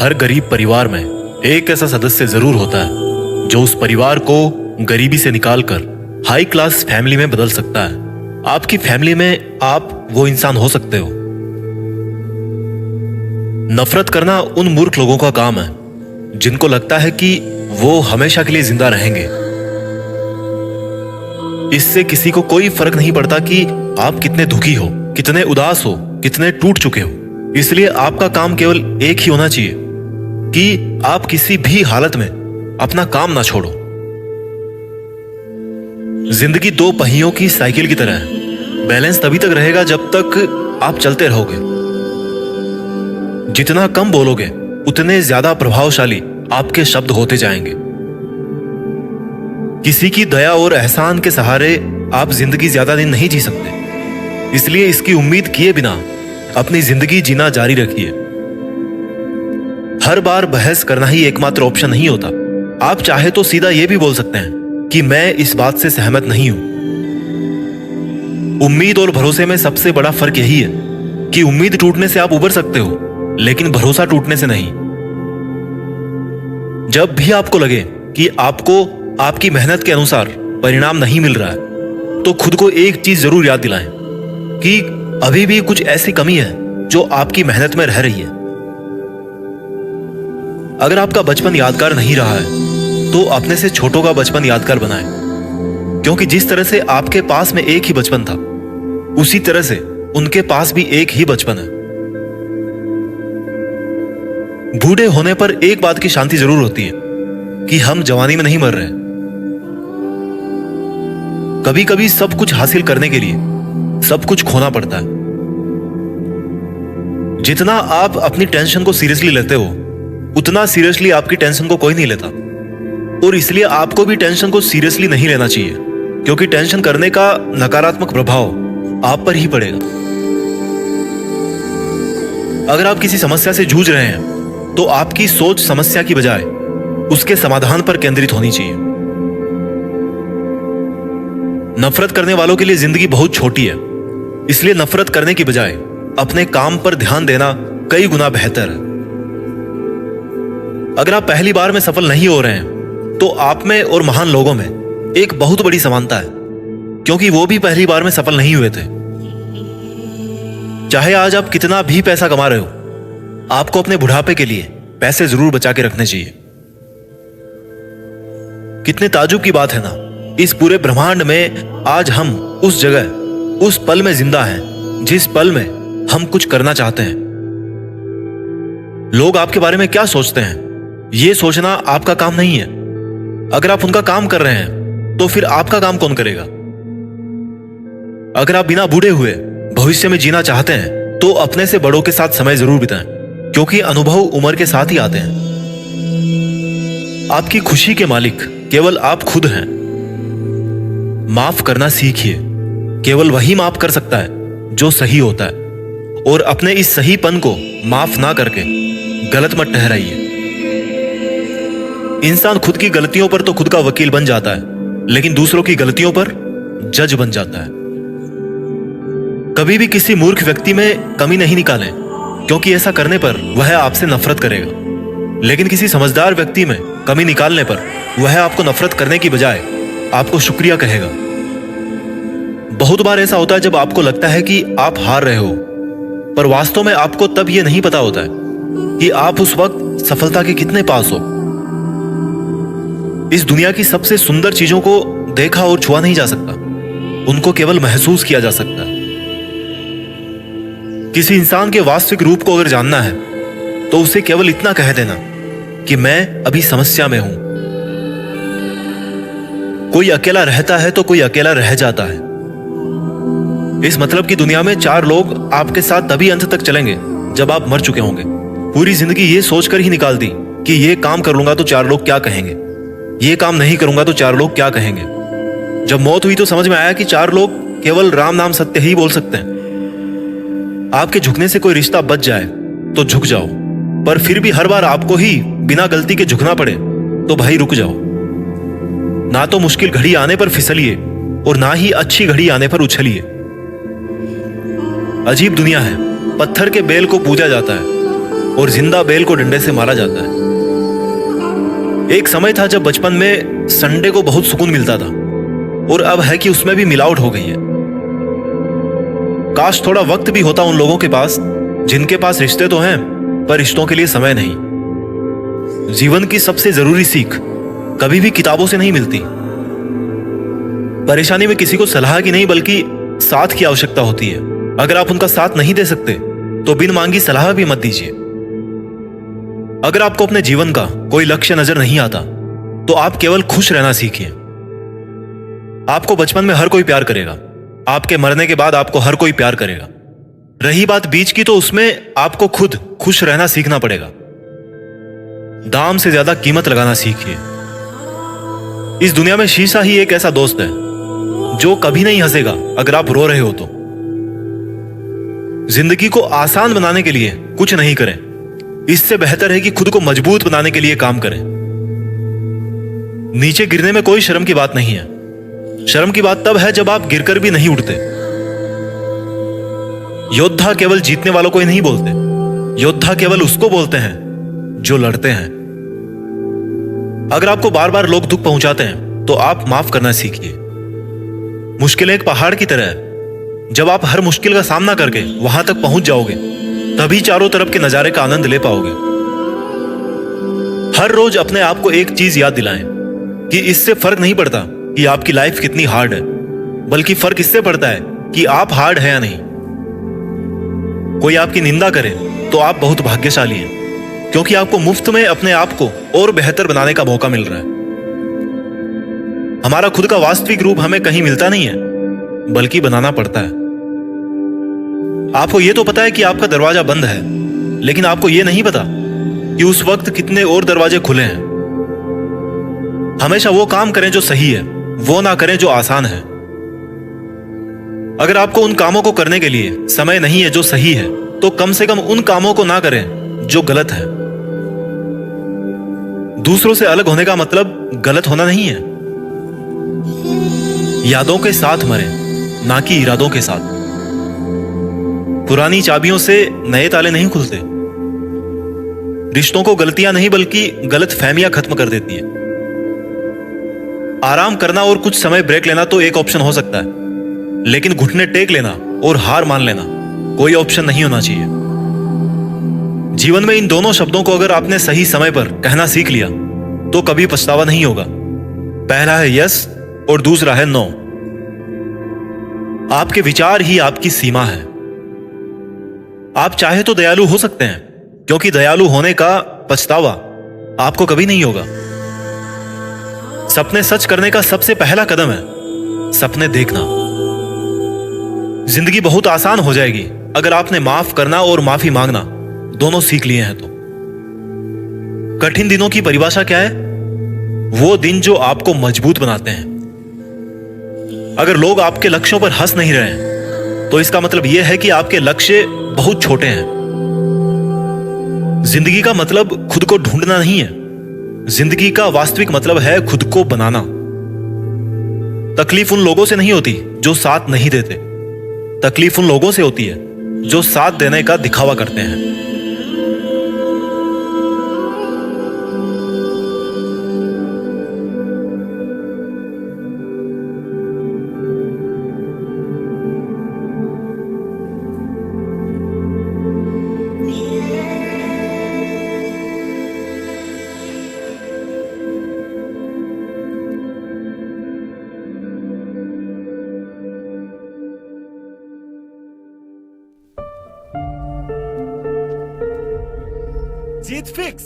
हर गरीब परिवार में एक ऐसा सदस्य जरूर होता है जो उस परिवार को गरीबी से निकालकर हाई क्लास फैमिली में बदल सकता है। आपकी फैमिली में आप वो इंसान हो सकते हो। नफरत करना उन मूर्ख लोगों का काम है जिनको लगता है कि वो हमेशा के लिए जिंदा रहेंगे। इससे किसी को कोई फर्क नहीं पड़ता कि आप कितने दुखी हो, कितने उदास हो, कितने टूट चुके हो। इसलिए आपका काम केवल एक ही होना चाहिए कि आप किसी भी हालत में अपना काम ना छोड़ो। जिंदगी दो पहियों की साइकिल की तरह है। बैलेंस तभी तक रहेगा जब तक आप चलते रहोगे। जितना कम बोलोगे उतने ज्यादा प्रभावशाली आपके शब्द होते जाएंगे। किसी की दया और एहसान के सहारे आप जिंदगी ज्यादा दिन नहीं जी सकते। इसलिए इसकी उम्मीद किए बिना अपनी जिंदगी जीना जारी रखिए। हर बार बहस करना ही एकमात्र ऑप्शन नहीं होता। आप चाहे तो सीधा यह भी बोल सकते हैं कि मैं इस बात से सहमत नहीं हूं। उम्मीद और भरोसे में सबसे बड़ा फर्क यही है कि उम्मीद टूटने से आप उबर सकते हो, लेकिन भरोसा टूटने से नहीं। जब भी आपको लगे कि आपको आपकी मेहनत के अनुसार परिणाम नहीं मिल रहा है, तो खुद को एक चीज जरूर याद दिलाएं कि अभी भी कुछ ऐसी कमी है जो आपकी मेहनत में रह रही है। अगर आपका बचपन यादगार नहीं रहा है तो अपने से छोटों का बचपन यादगार बनाएं, क्योंकि जिस तरह से आपके पास में एक ही बचपन था, उसी तरह से उनके पास भी एक ही बचपन है। बूढ़े होने पर एक बात की शांति जरूर होती है कि हम जवानी में नहीं मर रहे। कभी कभी सब कुछ हासिल करने के लिए सब कुछ खोना पड़ता है। जितना आप अपनी टेंशन को सीरियसली लेते हो, उतना सीरियसली आपकी टेंशन को कोई नहीं लेता। और इसलिए आपको भी टेंशन को सीरियसली नहीं लेना चाहिए, क्योंकि टेंशन करने का नकारात्मक प्रभाव आप पर ही पड़ेगा। अगर आप किसी समस्या से जूझ रहे हैं तो आपकी सोच समस्या की बजाय उसके समाधान पर केंद्रित होनी चाहिए। नफरत करने वालों के लिए जिंदगी बहुत छोटी है, इसलिए नफरत करने की बजाय अपने काम पर ध्यान देना कई गुना बेहतर है। अगर आप पहली बार में सफल नहीं हो रहे हैं तो आप में और महान लोगों में एक बहुत बड़ी समानता है, क्योंकि वो भी पहली बार में सफल नहीं हुए थे। चाहे आज आप कितना भी पैसा कमा रहे हो, आपको अपने बुढ़ापे के लिए पैसे जरूर बचा के रखने चाहिए। कितने ताजुब की बात है ना, इस पूरे ब्रह्मांड में आज हम उस जगह, उस पल में जिंदा हैं जिस पल में हम कुछ करना चाहते हैं। लोग आपके बारे में क्या सोचते हैं, यह सोचना आपका काम नहीं है। अगर आप उनका काम कर रहे हैं तो फिर आपका काम कौन करेगा? अगर आप बिना बूढ़े हुए भविष्य में जीना चाहते हैं तो अपने से बड़ों के साथ समय जरूर बिताएं, क्योंकि अनुभव उम्र के साथ ही आते हैं। आपकी खुशी के मालिक केवल आप खुद हैं। माफ करना सीखिए। केवल वही माफ कर सकता है जो सही होता है, और अपने इस सहीपन को माफ ना करके गलत मत ठहराइए। इंसान खुद की गलतियों पर तो खुद का वकील बन जाता है, लेकिन दूसरों की गलतियों पर जज बन जाता है। कभी भी किसी मूर्ख व्यक्ति में कमी नहीं निकालें, क्योंकि ऐसा करने पर वह आपसे नफरत करेगा। लेकिन किसी समझदार व्यक्ति में कमी निकालने पर वह आपको नफरत करने की बजाय आपको शुक्रिया कहेगा। बहुत बार ऐसा होता है जब आपको लगता है कि आप हार रहे हो, पर वास्तव में आपको तब यह नहीं पता होता है कि आप उस वक्त सफलता के कितने पास हो। इस दुनिया की सबसे सुंदर चीजों को देखा और छुआ नहीं जा सकता, उनको केवल महसूस किया जा सकता है। किसी इंसान के वास्तविक रूप को अगर जानना है तो उसे केवल इतना कह देना कि मैं अभी समस्या में हूं। कोई अकेला रहता है तो कोई अकेला रह जाता है। इस मतलब की दुनिया में 4 लोग आपके साथ तभी अंत तक चलेंगे जब आप मर चुके होंगे। पूरी जिंदगी ये सोचकर ही निकाल दी कि ये काम कर लूंगा तो 4 लोग क्या कहेंगे, ये काम नहीं करूंगा तो 4 लोग क्या कहेंगे। जब मौत हुई तो समझ में आया कि 4 लोग केवल राम नाम सत्य ही बोल सकते हैं। आपके झुकने से कोई रिश्ता बच जाए तो झुक जाओ, पर फिर भी हर बार आपको ही बिना गलती के झुकना पड़े तो भाई रुक जाओ। ना तो मुश्किल घड़ी आने पर फिसलिए और ना ही अच्छी घड़ी आने पर उछलिए। अजीब दुनिया है, पत्थर के बेल को पूजा जाता है और जिंदा बैल को डंडे से मारा जाता है। एक समय था जब बचपन में संडे को बहुत सुकून मिलता था, और अब है कि उसमें भी मिलावट हो गई है। काश थोड़ा वक्त भी होता उन लोगों के पास जिनके पास रिश्ते तो हैं पर रिश्तों के लिए समय नहीं। जीवन की सबसे जरूरी सीख कभी भी किताबों से नहीं मिलती। परेशानी में किसी को सलाह की नहीं बल्कि साथ की आवश्यकता होती है। अगर आप उनका साथ नहीं दे सकते तो बिन मांगी सलाह भी मत दीजिए। अगर आपको अपने जीवन का कोई लक्ष्य नजर नहीं आता तो आप केवल खुश रहना सीखिए। आपको बचपन में हर कोई प्यार करेगा, आपके मरने के बाद आपको हर कोई प्यार करेगा। रही बात बीच की, तो उसमें आपको खुद खुश रहना सीखना पड़ेगा। दाम से ज्यादा कीमत लगाना सीखिए। इस दुनिया में शीशा ही एक ऐसा दोस्त है जो कभी नहीं हंसेगा अगर आप रो रहे हो तो। जिंदगी को आसान बनाने के लिए कुछ नहीं करें, इससे बेहतर है कि खुद को मजबूत बनाने के लिए काम करें। नीचे गिरने में कोई शर्म की बात नहीं है। शर्म की बात तब है जब आप गिरकर भी नहीं उठते। योद्धा केवल जीतने वालों को ही नहीं बोलते, योद्धा केवल उसको बोलते हैं जो लड़ते हैं। अगर आपको बार बार लोग दुख पहुंचाते हैं तो आप माफ करना सीखिए। मुश्किलें एक पहाड़ की तरह है। जब आप हर मुश्किल का सामना करके वहां तक पहुंच जाओगे तभी चारों तरफ के नजारे का आनंद ले पाओगे। हर रोज अपने आप को एक चीज याद दिलाएं कि इससे फर्क नहीं पड़ता कि आपकी लाइफ कितनी हार्ड है, बल्कि फर्क इससे पड़ता है कि आप हार्ड है या नहीं। कोई आपकी निंदा करे तो आप बहुत भाग्यशाली हैं, क्योंकि आपको मुफ्त में अपने आप को और बेहतर बनाने का मौका मिल रहा है। हमारा खुद का वास्तविक रूप हमें कहीं मिलता नहीं है, बल्कि बनाना पड़ता है। आपको यह तो पता है कि आपका दरवाजा बंद है, लेकिन आपको यह नहीं पता कि उस वक्त कितने और दरवाजे खुले हैं। हमेशा वो काम करें जो सही है, वो ना करें जो आसान है। अगर आपको उन कामों को करने के लिए समय नहीं है जो सही है, तो कम से कम उन कामों को ना करें जो गलत है। दूसरों से अलग होने का मतलब गलत होना नहीं है। यादों के साथ मरें, ना कि इरादों के साथ। पुरानी चाबियों से नए ताले नहीं खुलते। रिश्तों को गलतियां नहीं बल्कि गलत फहमियां खत्म कर देती है। आराम करना और कुछ समय ब्रेक लेना तो एक ऑप्शन हो सकता है, लेकिन घुटने टेक लेना और हार मान लेना कोई ऑप्शन नहीं होना चाहिए। जीवन में इन दोनों शब्दों को अगर आपने सही समय पर कहना सीख लिया तो कभी पछतावा नहीं होगा। पहला है यस और दूसरा है नो। आपके विचार ही आपकी सीमा है। आप चाहे तो दयालु हो सकते हैं, क्योंकि दयालु होने का पछतावा आपको कभी नहीं होगा। सपने सच करने का सबसे पहला कदम है सपने देखना। जिंदगी बहुत आसान हो जाएगी अगर आपने माफ करना और माफी मांगना दोनों सीख लिए हैं तो। कठिन दिनों की परिभाषा क्या है? वो दिन जो आपको मजबूत बनाते हैं। अगर लोग आपके लक्ष्यों पर हंस नहीं रहे हैं तो इसका मतलब यह है कि आपके लक्ष्य बहुत छोटे हैं। जिंदगी का मतलब खुद को ढूंढना नहीं है, जिंदगी का वास्तविक मतलब है खुद को बनाना। तकलीफ उन लोगों से नहीं होती जो साथ नहीं देते, तकलीफ उन लोगों से होती है जो साथ देने का दिखावा करते हैं। जीत फिक्स।